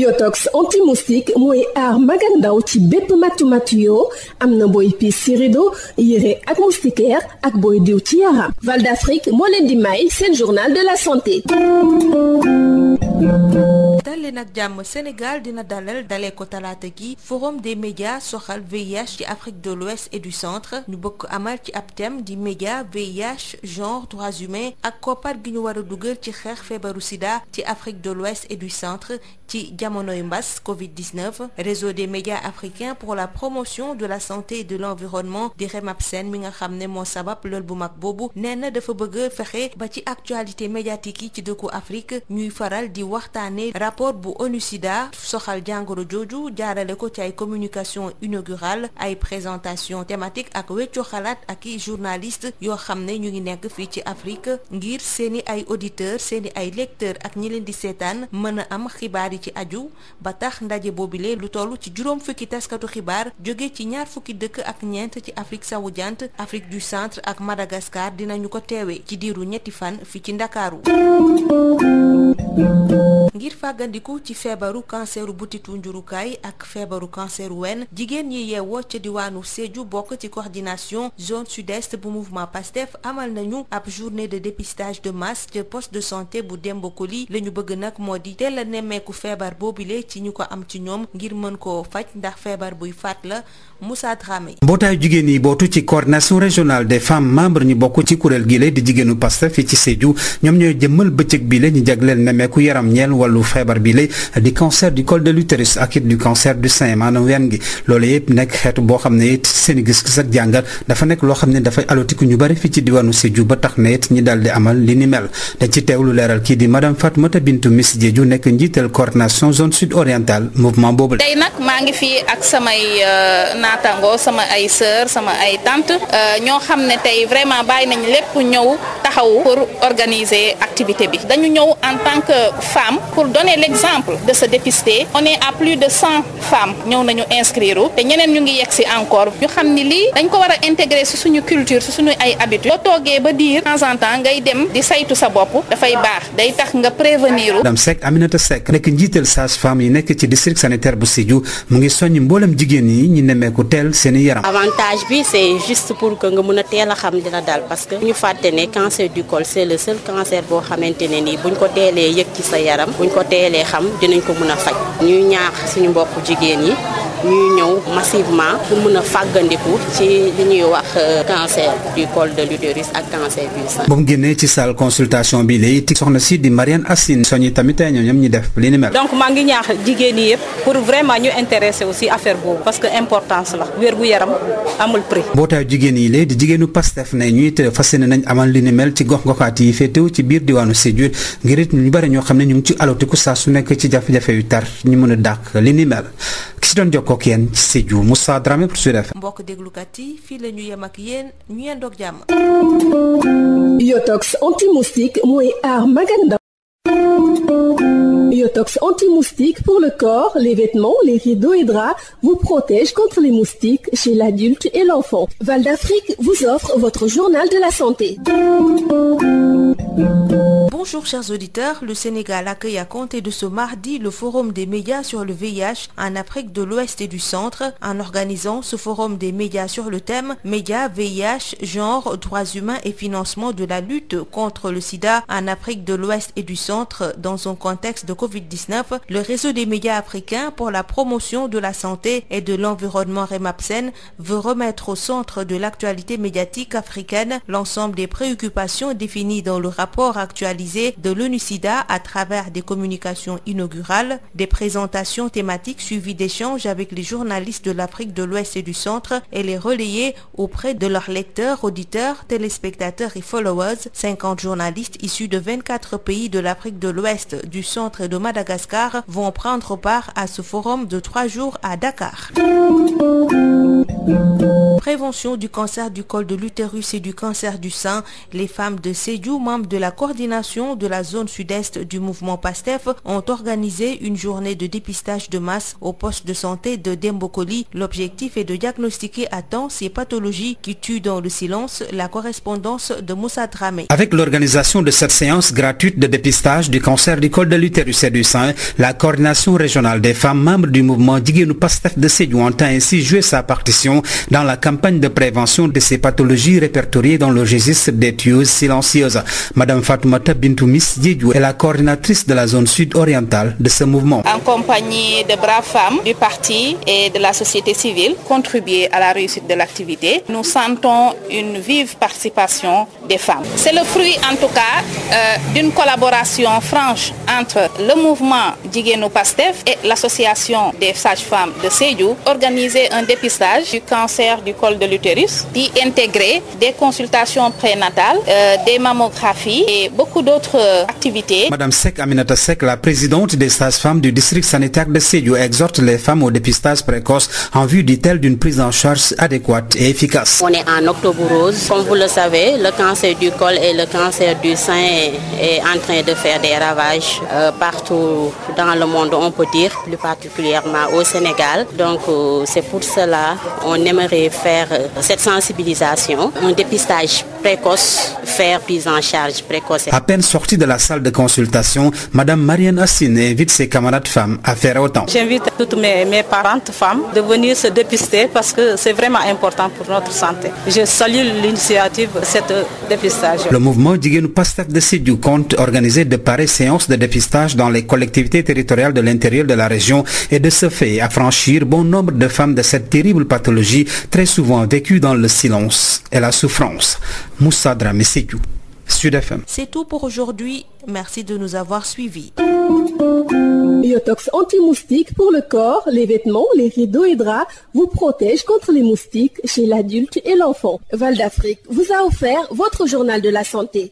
Biotox anti-moustique mooy aar mag ak ndaw ci bépp matu yoo am na booy piis ci rido yére ak moustiquaire ak booy diw ci yaram. Val d'Afrique moo leen di may seen journal de la santé. dalee nag jàmm Sénégal dina dalee ko talaata gi forum des médias soxal VIH ci Afrique de l'Ouest et du Centre ñu bëgg amal ci ab thème di média VIH genre droits humains ak koppar gi ñu war a dugal ci xeex feebaru sida ci Afrique de l'Ouest et du Centre ci jamonoy mbas Covid-19. Réseau des médias africains pour la promotion de la santé et de l'environnement di REMAPSEN mi nga xam ne moo sabab lool bu mag boobu nee na dafa bëgg fexe ba ci actualité médiatique yi ci dëkku Afrique ñuy faral di waxtaane rapport bu ONU-SIDA soxal jàngoro jooju jaarale ko ci ay communication inaugurale ay présentation thématique ak weccu xalaat ak i journaliste yoo xam ne ñu ngi nekk fii ci Afrique ngir seeni ay auditeurs seeni ay lecteurs ak ñi leen di seetaan mën a am xibaar yi ci aju ba tax ndaje boobile lu toll ci juróom fukki taskatu xibaar jóge ci ñaar fukki dëkk ak ñeent ci Afrique sowu jant Afrique du Centre ak Madagascar dinañu ko teewee ci diiru ñetti fan fii ci Ndakaaru ngir fàggandiku ci feebaru canceru butitu njurukaay ak feebaru canceru wen jigéen ñi yeewoo ca diwaanu Sédhiou bokk ci coordination zone sud-est bu mouvement PASTEF amal nañu ab journée de dépistage de masse ca poste de santé bu Demba Koli la ñu bëgg nag moo di teel a nemmeeku feebar boobile ci ñu ko am ci ñoom ngir mën koo faj ndax feebar buy faat la. Moussa Dramé. mbootaayu jigéen yi bootu ci coordination régionale des femmes membres ñu bokk ci kuréel gi la di jigéenu PASTEF fii ci Sédhiou ñoom ñooy jëmmal bëccëg bi la ñu jagleel nemmeeku yaram ñeel wàllu feebar bi la di cancer du col de l'utérus ak it du cancer du sein maanaam ween gi loolu yëpp nekk xeetu boo xam ne it seen gis-gis ak jàngal dafa nekk loo xam ne dafay alotiku ñu bari fii ci diwaanu Sédhiou ba tax na it ñi daal di amal li ni mel dañ ci teewlu leeral kii di madame Fatmata Bintou Miss Diédiou nekk njiital coordination zone sud orientale mouvement boobu. tey nag maa ngi fii ak samay naataango sama ay sœur sama ay tante ñoo xam ne tey vraiment bàyyi nañ lépp ñëw taxaw pour organiser activité bi dañu ñëw en tant que femme pour donner l'exemple de se dépister on est à plus de 100 femmes ñëw nañu inscrire te ñeneen ñu ngi yegg si encore ñu xam ni lii dañ ko war a intégrer si suñu culture si suñu ay habitudes boo toogee ba diir de temps en temps ngay dem di saytu sa bopp dafay baax day tax nga prévenir. Madame Seck Aminata Seck nekk njiital sage-femme yi nekk ci district sanitaire bu Sédhiou mu ngi soññ mboolem jigéen yi ñu nemmeeku teel seeni yaram. avantage bi c'est juste pour que nga mën a teel a xam dina dal parce que ñu fàtte ne cancer du col c'est le seul cancer boo xamante ne nii buñ ko teelee yëg ci sa yaram buñ ko teelee xam dinañ ko mën a faj ñuy ñaax suñu mbokku jigéen yi ñuy ñëw massivement pour mën a fàggandiku ci li ñuy wax cancer du col de l'utérus ak cancer du sein. ba mu génnee ci salle consultation bi léegi soxna si di Mariane Assine soññi tamit ñoom ñi def li ni mel. donc maa ngi ñaax jigéen yi yëpp pour vraiment ñu intéresser aussi affaire boobu parce que importance la wér gu yaram amul prix. mbootaayu jigéen yi léegi di jigéenu PASTEF ne ñuy te fas yéene nañ amal li ni mel ci gox-goxaat yi féetew ci biir diwaanu Sédhiou ngir it ñu bari ñoo xam ne ñu ngi ci alotiku saa su nekk ci jafe-jafe yu tar ñu mën a dàq li ni mel ki si doon jokkoo ak yéen ci Sédhiou Moussa Dramé pour Sud FM. mbokk déglukat yi fii la ñu yem ak yéen ñu yendoog jàmm. Biotox anti-moustique mooy aar mag ak ndaw. Biotox anti-moustique pour le corps, les vêtements, les rideaux et draps vous protège contre les moustiques chez l'adulte et l'enfant. Val d'Afrique vous offre votre journal de la santé. Bonjour chers auditeurs, le Sénégal accueille à compter de ce mardi le forum des médias sur le VIH en Afrique de l'Ouest et du Centre. En organisant ce forum des médias sur le thème Médias, VIH, genre, droits humains et financement de la lutte contre le sida en Afrique de l'Ouest et du Centre dans un contexte de Covid-19, le réseau des médias africains pour la promotion de la santé et de l'environnement REMAPSEN veut remettre au centre de l'actualité médiatique africaine l'ensemble des préoccupations définies dans le rapport actualisé de l'ONU-SIDA à travers des communications inaugurales, des présentations thématiques suivies d'échanges avec les journalistes de l'Afrique de l'Ouest et du Centre et les relayer auprès de leurs lecteurs, auditeurs, téléspectateurs et followers. 50 journalistes issus de 24 pays de l'Afrique de l'Ouest, du Centre et de Madagascar vont prendre part à ce forum de 3 jours à Dakar. Prévention du cancer du col de l'utérus et du cancer du sein. Les femmes de Sédhiou, membres de la coordination de la zone sud-est du mouvement PASTEF, ont organisé une journée de dépistage de masse au poste de santé de Dembokoli. L'objectif est de diagnostiquer à temps ces pathologies qui tuent dans le silence. La correspondance de Moussa Dramé. Avec l'organisation de cette séance gratuite de dépistage du cancer du col de l'utérus et du sein, la coordination régionale des femmes membres du mouvement Jigéenu PASTEF de Sédhiou entend ainsi jouer sa partition dans la campagne de prévention de ces pathologies répertoriées dans le registre des tueuses silencieuses. Madame Fatoumata Bintou Miss Diédiou est la coordinatrice de la zone sud-orientale de ce mouvement. En compagnie de braves femmes du parti et de la société civile, contribuer à la réussite de l'activité. Nous sentons une vive participation des femmes. C'est le fruit en tout cas d'une collaboration franche entre le mouvement Jigéenu PASTEF et l'association des sages-femmes de Sédhiou, organiser un dépistage du cancer du col de l'utérus, d'y intégrer des consultations prénatales, des mammographies et beaucoup d'autres activités. Madame Sek Aminata Sek, la présidente des sages-femmes du district sanitaire de Sédhiou, exhorte les femmes au dépistage précoce en vue, dit-elle, d'une prise en charge adéquate et efficace. On est en octobre rose. Comme vous le savez, le cancer du col et le cancer du sein est en train de faire des ravages partout dans le monde, on peut dire, plus particulièrement au Sénégal. Donc c'est pour cela qu'on aimerait faire cette sensibilisation, un dépistage précoce, faire prise en charge précoce. À peine sortie de la salle de consultation, Madame Marianne Assine invite ses camarades femmes à faire autant. J'invite toutes mes parentes femmes de venir se dépister parce que c'est vraiment important pour notre santé. Je salue l'initiative de ce dépistage. Le mouvement Jigéenu PASTEF de Sédhiou compte organiser de pareilles séances de dépistage dans les collectivités territoriales de l'intérieur de la région et de ce fait affranchir bon nombre de femmes de cette terrible pathologie très souvent vécue dans le silence et la souffrance. Moussa Dramé, Sédhiou, Sud FM. C'est tout pour aujourd'hui. Merci de nous avoir suivis. Yotox anti-moustique pour le corps, les vêtements, les rideaux et draps vous protège contre les moustiques chez l'adulte et l'enfant. Val d'Afrique vous a offert votre journal de la santé.